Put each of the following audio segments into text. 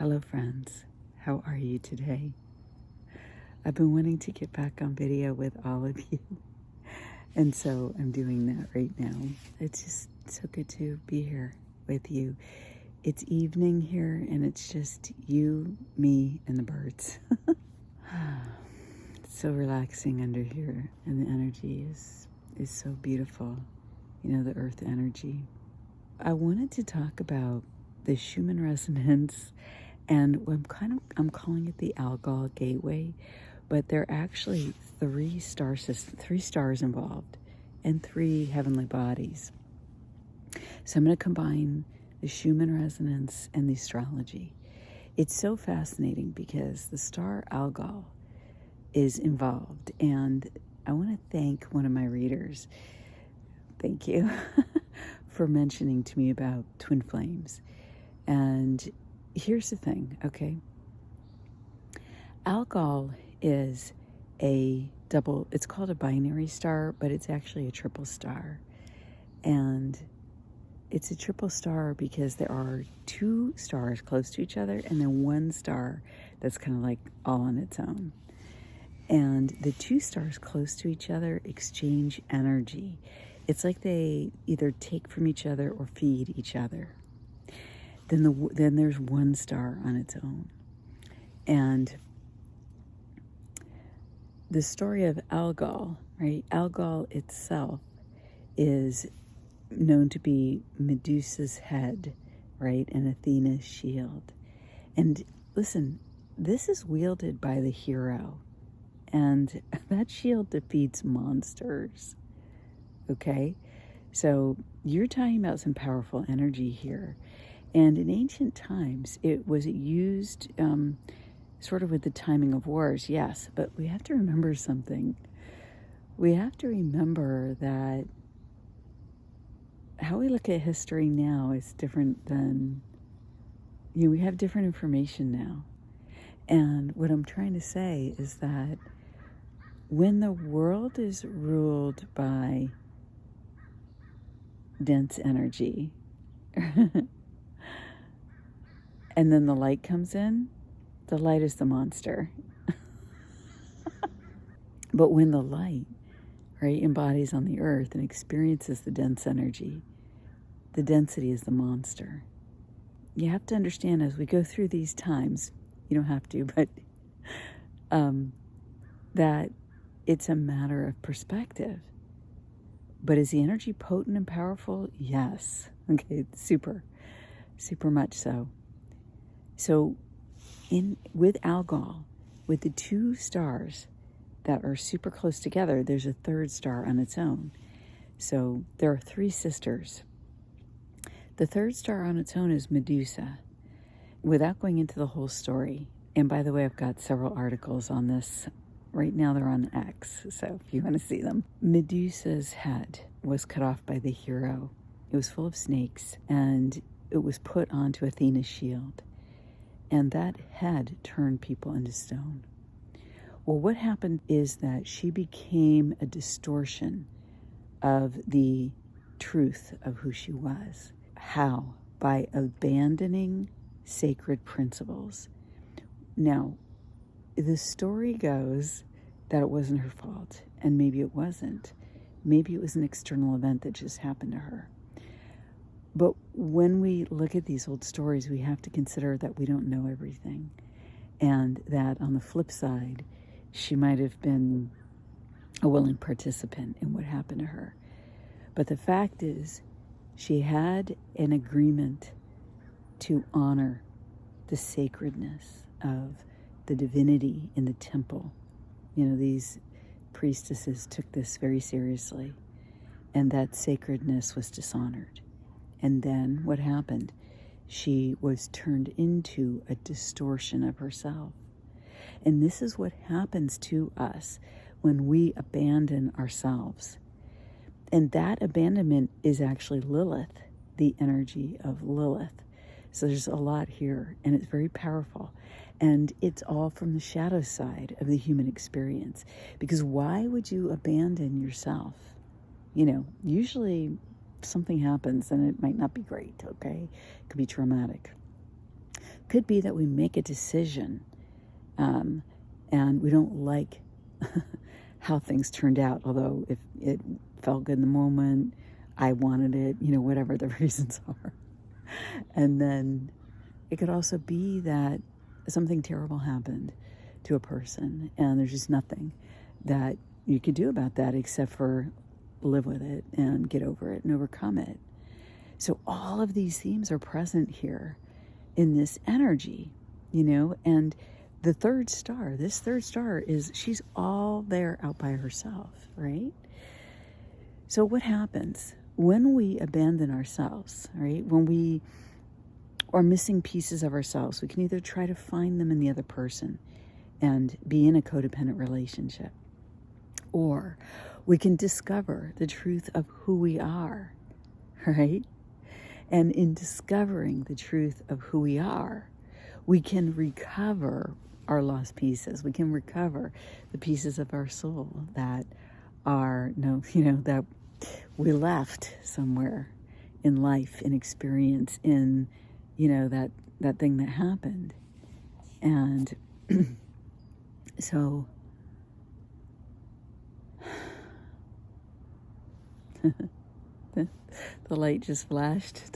Hello, friends. How are you today? I've been wanting to get back on video with all of you, and so I'm doing that right now. It's just so good to be here with you. It's evening here, and it's just you, me, and the birds. It's so relaxing under here, and the energy is so beautiful. You know, the earth energy. I wanted to talk about the Schumann resonance, and I'm calling it the Algol gateway, but there are actually three stars involved, and three heavenly bodies. So I'm going to combine the Schumann resonance and the astrology. It's so fascinating because the star Algol is involved, and I want to thank one of my readers. Thank you for mentioning to me about twin flames. And here's the thing, okay? Algol is it's called a binary star, but it's actually a triple star. And it's a triple star because there are two stars close to each other and then one star that's kind of like all on its own. And the two stars close to each other exchange energy. It's like they either take from each other or feed each other. Then there's one star on its own. And the story of Algol, right? Algol itself is known to be Medusa's head, right? And Athena's shield. And listen, this is wielded by the hero. And that shield defeats monsters. Okay? So you're talking about some powerful energy here. And in ancient times, it was used sort of with the timing of wars, yes. But we have to remember something. We have to remember that how we look at history now is different than, we have different information now. And what I'm trying to say is that when the world is ruled by dense energy, and then the light comes in, the light is the monster. But when the light, right, embodies on the earth and experiences the dense energy, the density is the monster. You have to understand as we go through these times, you don't have to, but that it's a matter of perspective. But is the energy potent and powerful? Yes. Okay, super much so. So with Algol, with the two stars that are super close together, there's a third star on its own. So there are three sisters. The third star on its own is Medusa. Without going into the whole story, and by the way, I've got several articles on this. Right now they're on X, so if you want to see them. Medusa's head was cut off by the hero. It was full of snakes, and it was put onto Athena's shield. And that head turned people into stone. Well, what happened is that she became a distortion of the truth of who she was. How? By abandoning sacred principles. Now, the story goes that it wasn't her fault, and maybe it wasn't. Maybe it was an external event that just happened to her. But when we look at these old stories, we have to consider that we don't know everything. And that on the flip side, she might have been a willing participant in what happened to her. But the fact is, she had an agreement to honor the sacredness of the divinity in the temple. You know, these priestesses took this very seriously, and that sacredness was dishonored. And then what happened? She was turned into a distortion of herself. And this is what happens to us when we abandon ourselves. And that abandonment is actually Lilith, the energy of Lilith. So there's a lot here, and it's very powerful. And it's all from the shadow side of the human experience. Because why would you abandon yourself? You know, usually something happens and it might not be great, okay? It could be traumatic. Could be that we make a decision and we don't like how things turned out, although if it felt good in the moment, I wanted it, whatever the reasons are. And then it could also be that something terrible happened to a person and there's just nothing that you could do about that except for live with it and get over it and overcome it. So all of these themes are present here in this energy, and the this third star she's all there out by herself, right? So what happens when we abandon ourselves, right? When we are missing pieces of ourselves, we can either try to find them in the other person and be in a codependent relationship, or we can discover the truth of who we are, right? And in discovering the truth of who we are, we can recover our lost pieces. We can recover the pieces of our soul that are, that we left somewhere in life, in experience, in, that thing that happened. And so the light just flashed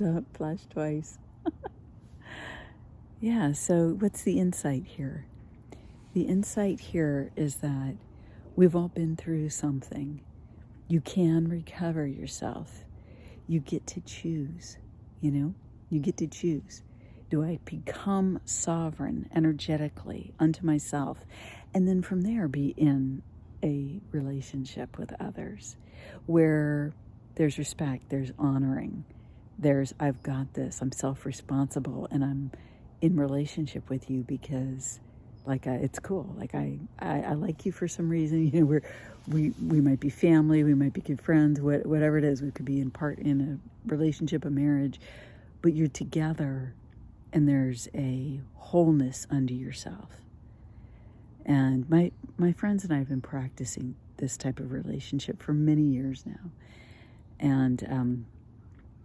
twice. Yeah, so what's the insight here? The insight here is that we've all been through something. You can recover yourself. You get to choose, you get to choose. Do I become sovereign energetically unto myself? And then from there be in a relationship with others where there's respect, there's honoring, there's I've got this, I'm self-responsible, and I'm in relationship with you because it's cool. I like you for some reason. We might be family, we might be good friends, whatever it is. We could be in a relationship, a marriage, but you're together and there's a wholeness unto yourself. And my friends and I have been practicing this type of relationship for many years now. And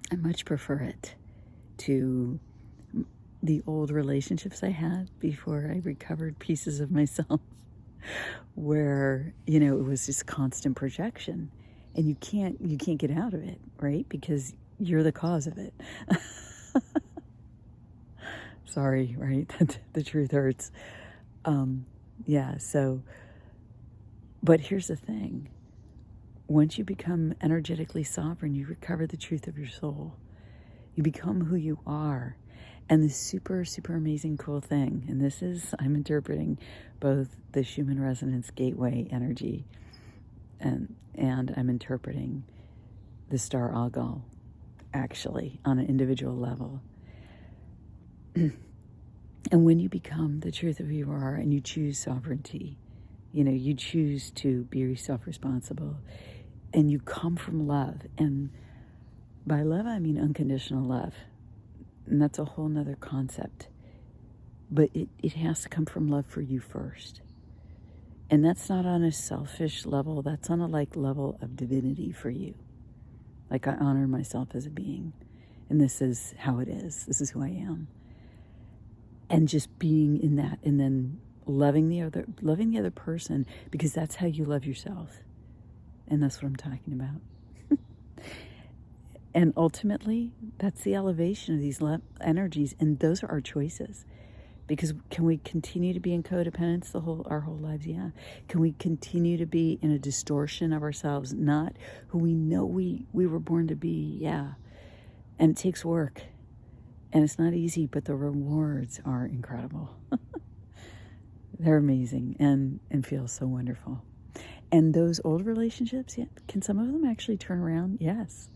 I much prefer it to the old relationships I had before I recovered pieces of myself where, it was just constant projection and you can't get out of it, right? Because you're the cause of it. Sorry, right? The truth hurts. But here's the thing. Once you become energetically sovereign, you recover the truth of your soul. You become who you are. And the super, super amazing cool thing, and this is, I'm interpreting both the Schumann resonance gateway energy and I'm interpreting the star Algol, actually, on an individual level. And when you become the truth of who you are and you choose sovereignty, you choose to be self-responsible and you come from love. And by love, I mean unconditional love. And that's a whole nother concept. But it has to come from love for you first. And that's not on a selfish level. That's on a level of divinity for you. I honor myself as a being. And this is how it is. This is who I am. And just being in that, and then loving the other person, because that's how you love yourself. And that's what I'm talking about. And ultimately, that's the elevation of these energies, and those are our choices. Because can we continue to be in codependence our whole lives? Yeah. Can we continue to be in a distortion of ourselves, not who we know we were born to be? Yeah. And it takes work. And it's not easy, but the rewards are incredible. They're amazing and feel so wonderful. And those old relationships, yeah, can some of them actually turn around? Yes.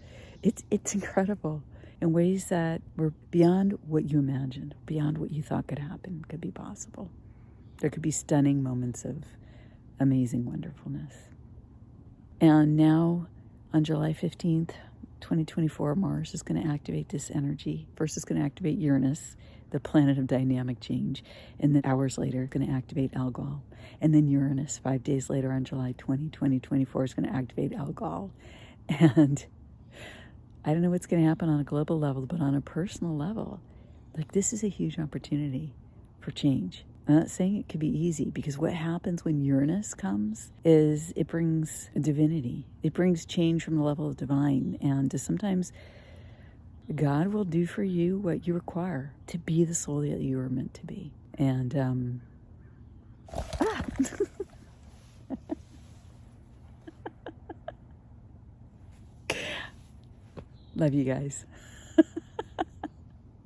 It's incredible in ways that were beyond what you imagined, beyond what you thought could happen, could be possible. There could be stunning moments of amazing wonderfulness. And now, on July 15th, 2024, Mars is going to activate this energy. First, it's going to activate Uranus, the planet of dynamic change. And then hours later, going to activate Algol. And then Uranus, 5 days later on July 20, 2024, is going to activate Algol. And I don't know what's going to happen on a global level, but on a personal level, Like, this is a huge opportunity for change. I'm not saying it could be easy, because what happens when Uranus comes is it brings divinity. It brings change from the level of divine. And sometimes God will do for you what you require to be the soul that you were meant to be. And, love you guys.